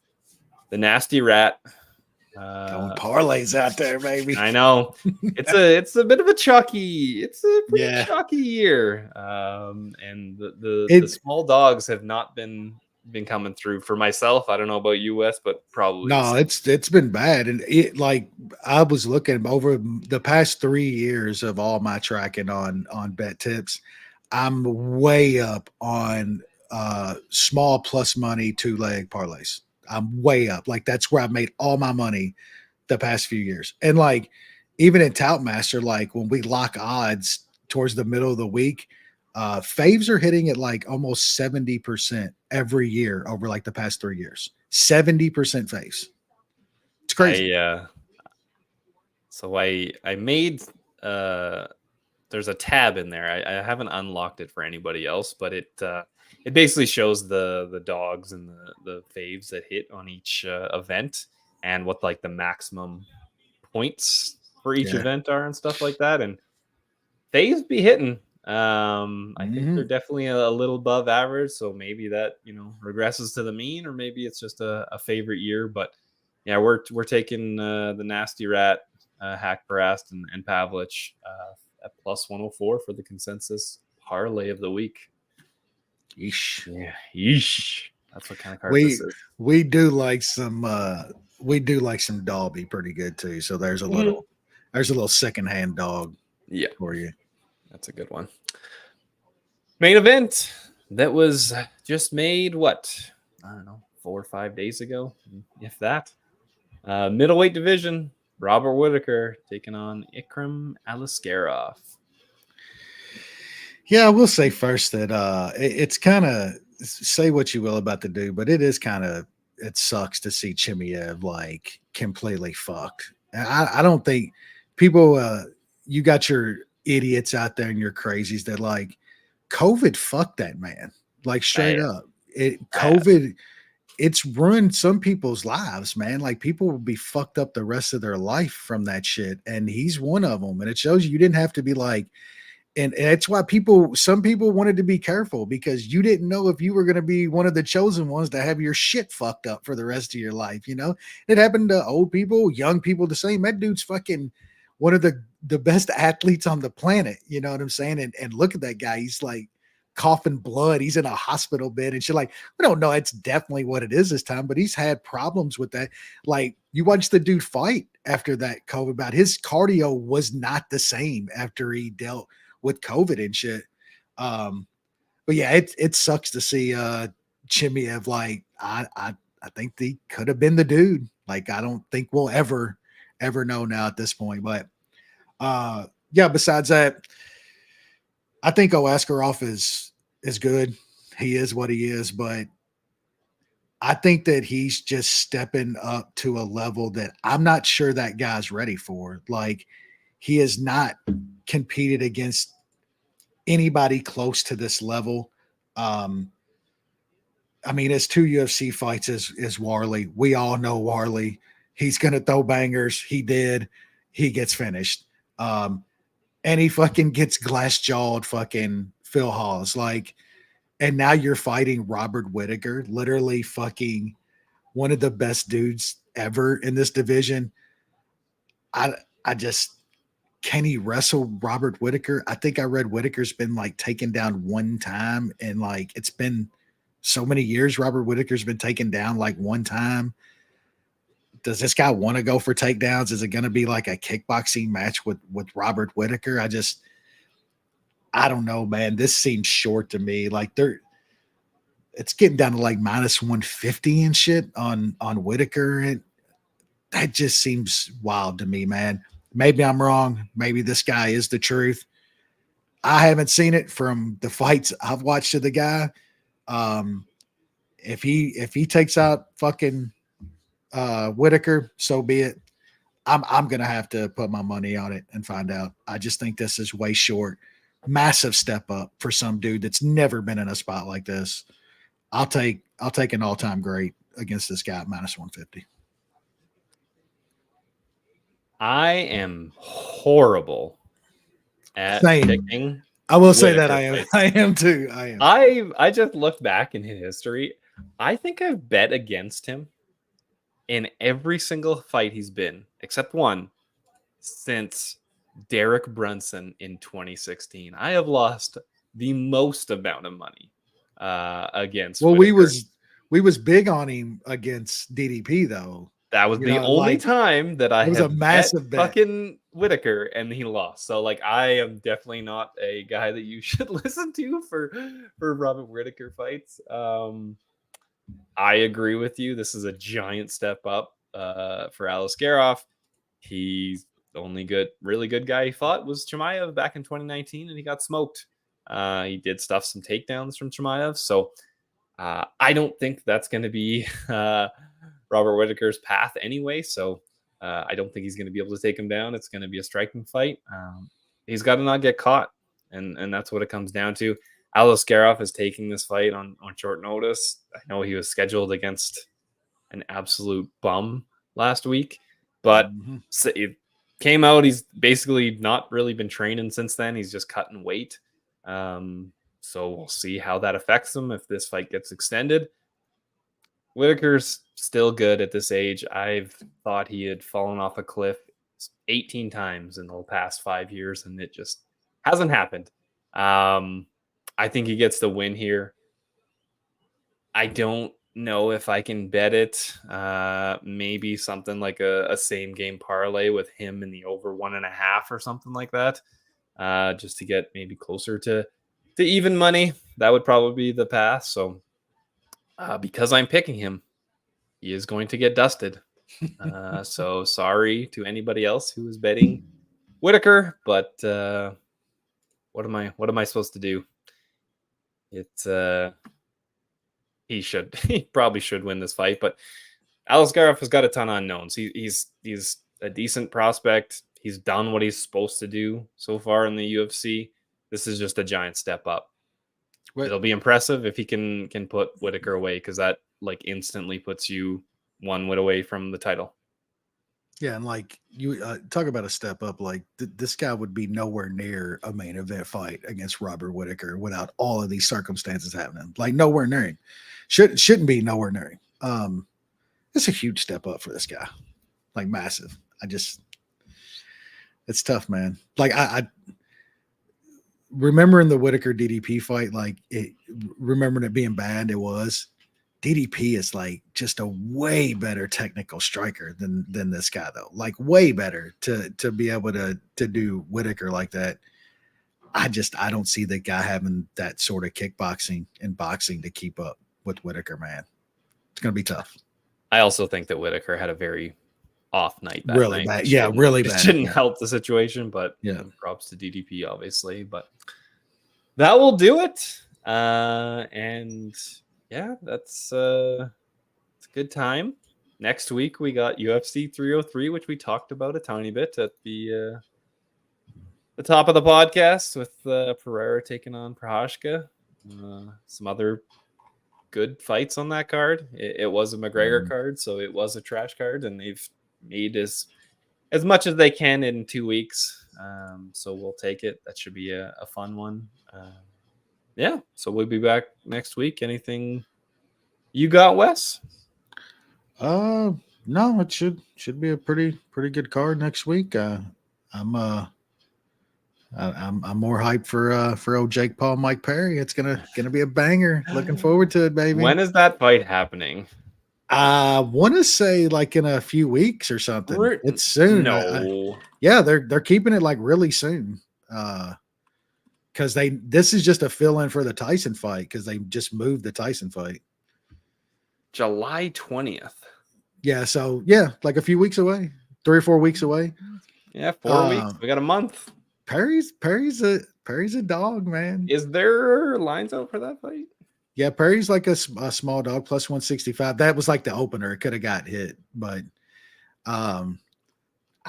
the Nasty Rat. Going parlays out there, baby. I know it's a bit of a chalky. It's a pretty chalky year. And the small dogs have not been coming through for myself. I don't know about you, Wes, but probably no. It's been bad, and I was looking over the past 3 years of all my tracking on bet tips. I'm way up on small plus money 2-leg parlays. I'm way up. Like that's where I've made all my money the past few years. And like even in Toutmaster, like when we lock odds towards the middle of the week, faves are hitting at like almost 70% every year over like the past 3 years. 70% faves. It's crazy. So I made there's a tab in there. I haven't unlocked it for anybody else, but it basically shows the dogs and the faves that hit on each event and what like the maximum points for each event are and stuff like that. And faves be hitting. I think they're definitely a little above average. So maybe that, regresses to the mean, or maybe it's just a favorite year. But yeah, we're taking the Nasty Rat, Haqparast and Pavlovich at plus 104 for the consensus parlay of the week. Yeesh. Yeah, yeesh. That's what kind of card this is. We do like some Dalby pretty good too. So there's a little secondhand dog for you. That's a good one. Main event that was just made, what? I don't know, 4 or 5 days ago, if that. Middleweight division, Robert Whittaker taking on Ikram Aliskerov. Yeah, I will say first that it's kind of, say what you will about the dude, but it sucks to see Chimaev like completely fucked. I don't think people, you got your idiots out there and your crazies that like COVID fucked that man, like straight up. COVID, it's ruined some people's lives, man. Like people will be fucked up the rest of their life from that shit. And he's one of them. And it shows you didn't have to be like, and that's why some people wanted to be careful because you didn't know if you were going to be one of the chosen ones to have your shit fucked up for the rest of your life. You know, it happened to old people, young people, the same. That dude's fucking one of the best athletes on the planet. You know what I'm saying? And look at that guy. He's like coughing blood. He's in a hospital bed and shit. Like, we don't know it's definitely what it is this time, but he's had problems with that. Like, you watch the dude fight after that COVID bout. His cardio was not the same after he dealt with COVID and shit. But yeah, it sucks to see Chimaev. Like, I think he could have been the dude. Like, I don't think we'll ever know now at this point. But yeah, besides that, I think Aliskerov is good. He is what he is, but I think that he's just stepping up to a level that I'm not sure that guy's ready for. Like, he has not competed against anybody close to this level. I mean, his 2 UFC fights is Warley. We all know Warley. He's going to throw bangers. He did. He gets finished. And he fucking gets glass-jawed fucking Phil Hawes. Like, and now you're fighting Robert Whittaker, literally fucking one of the best dudes ever in this division. I just, can he wrestle Robert Whittaker? I think I read Whittaker's been like taken down one time, and like it's been so many years Robert Whittaker's been taken down like one time. Does this guy want to go for takedowns? Is it going to be like a kickboxing match with Robert Whittaker? I don't know, man. This seems short to me. Like it's getting down to like minus 150 and shit on Whittaker. And that just seems wild to me, man. Maybe I'm wrong. Maybe this guy is the truth. I haven't seen it from the fights I've watched of the guy. If he takes out fucking Whittaker, so be it. I'm gonna have to put my money on it and find out. I just think this is way short. Massive step up for some dude that's never been in a spot like this. I'll take an all-time great against this guy at minus 150. I am horrible at picking. I will say that I am too. I just looked back in his history. I think I've bet against him in every single fight he's been, except one, since Derek Brunson in 2016. I have lost the most amount of money against. Well, Whittaker. we was big on him against DDP though. That was the only time that I was a massive bet. Fucking Whittaker, and he lost. So like, I am definitely not a guy that you should listen to for Robert Whittaker fights. I agree with you. This is a giant step up for Aliskerov. He's the only really good guy he fought was Chimaev back in 2019, and he got smoked. He did stuff some takedowns from Chimaev. So I don't think that's going to be Robert Whittaker's path anyway. So I don't think he's going to be able to take him down. It's going to be a striking fight. He's got to not get caught. And that's what it comes down to. Aliskerov is taking this fight on short notice. I know he was scheduled against an absolute bum last week, but it came out. He's basically not really been training since then. He's just cutting weight. So we'll see how that affects him if this fight gets extended. Whittaker's still good at this age. I've thought he had fallen off a cliff 18 times in the past 5 years, and it just Hasn't happened. I think he gets the win here. I don't know if I can bet it. Maybe something like a same game parlay with him in the over 1.5 or something like that. Just to get maybe closer to even money. That would probably be the path. So because I'm picking him, he is going to get dusted. So sorry to anybody else who is betting Whittaker, but what am I supposed to do? It's he probably should win this fight, but Aliskerov has got a ton of unknowns. He's a decent prospect. He's done what he's supposed to do so far in the UFC. This is just a giant step up. It'll be impressive if he can put Whittaker away, because that like instantly puts you one win away from the title. Yeah, and like you talk about a step up, like this guy would be nowhere near a main event fight against Robert Whittaker without all of these circumstances happening. Like nowhere near him. Shouldn't be nowhere near him. It's a huge step up for this guy, like massive. It's tough, man. Like I remembering the Whittaker DDP fight, like remembering it being bad, it was. DDP is like just a way better technical striker than this guy, though. Like way better to be able to do Whittaker like that. I don't see the guy having that sort of kickboxing and boxing to keep up with Whittaker, man. It's gonna be tough. I also think that Whittaker had a very off night. Really bad. Yeah, really bad. It shouldn't help the situation, but yeah, props to DDP, obviously. But that will do it. And yeah, it's a good time. Next week we got UFC 303, which we talked about a tiny bit at the top of the podcast, with Pereira taking on Prochazka. Some other good fights on that card. It was a McGregor card, so it was a trash card, and they've made as much as they can in 2 weeks. So we'll take it. That should be a fun one. Yeah, so we'll be back next week. Anything you got, Wes? No, it should be a pretty good card next week. I'm more hyped for old Jake Paul, Mike Perry. It's gonna be a banger. Looking forward to it, baby. When is that fight happening? I want to say like in a few weeks or something. It's soon. No. Yeah, they're keeping it like really soon. Because this is just a fill-in for the Tyson fight, because they just moved the Tyson fight. July 20th. Yeah, so yeah, like a few weeks away, 3 or 4 weeks away. Yeah, 4 weeks. We got a month. Perry's a dog, man. Is there lines out for that fight? Yeah, Perry's like a small dog, plus 165. That was like the opener. It could have got hit, but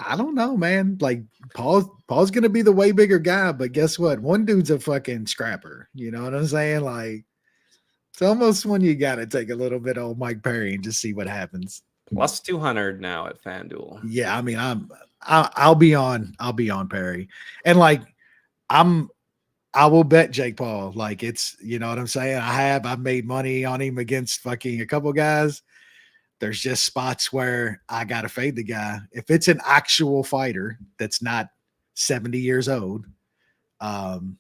I don't know, man. Like Paul's gonna be the way bigger guy, but guess what? One dude's a fucking scrapper. You know what I'm saying? Like it's almost when you gotta take a little bit of Mike Perry and just see what happens. Plus 200 now at FanDuel. Yeah, I mean, I'll be on Perry, and like I will bet Jake Paul. Like it's, you know what I'm saying? I've made money on him against fucking a couple guys. There's just spots where I got to fade the guy. If it's an actual fighter that's not 70 years old, I'm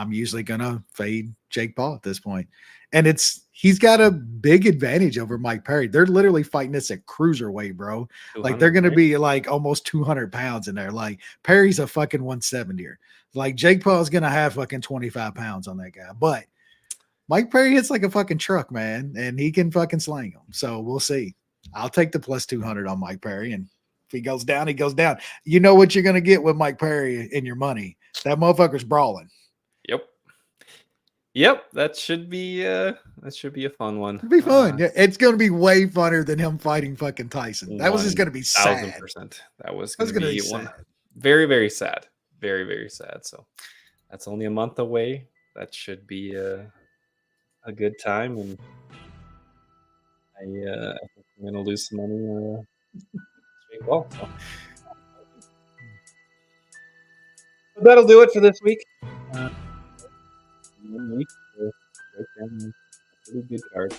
usually going to fade Jake Paul at this point. And he's got a big advantage over Mike Perry. They're literally fighting this at cruiserweight, bro. Like they're going to be like almost 200 pounds in there. Like Perry's a fucking 170er. Like Jake Paul's going to have fucking 25 pounds on that guy. But Mike Perry hits like a fucking truck, man. And he can fucking slang him. So we'll see. I'll take the plus 200 on Mike Perry. And if he goes down, he goes down. You know what you're going to get with Mike Perry in your money. That motherfucker's brawling. Yep. That should be a fun one. It'll be fun. Yeah, it's going to be way funner than him fighting fucking Tyson. That was just going to be sad. 1,000%. That was going to be one. Very, very sad. Very, very sad. So that's only a month away. That should be a good time. And I think I'm going to lose some money. Well, so. But that'll do it for this week. 1 week. Pretty good card.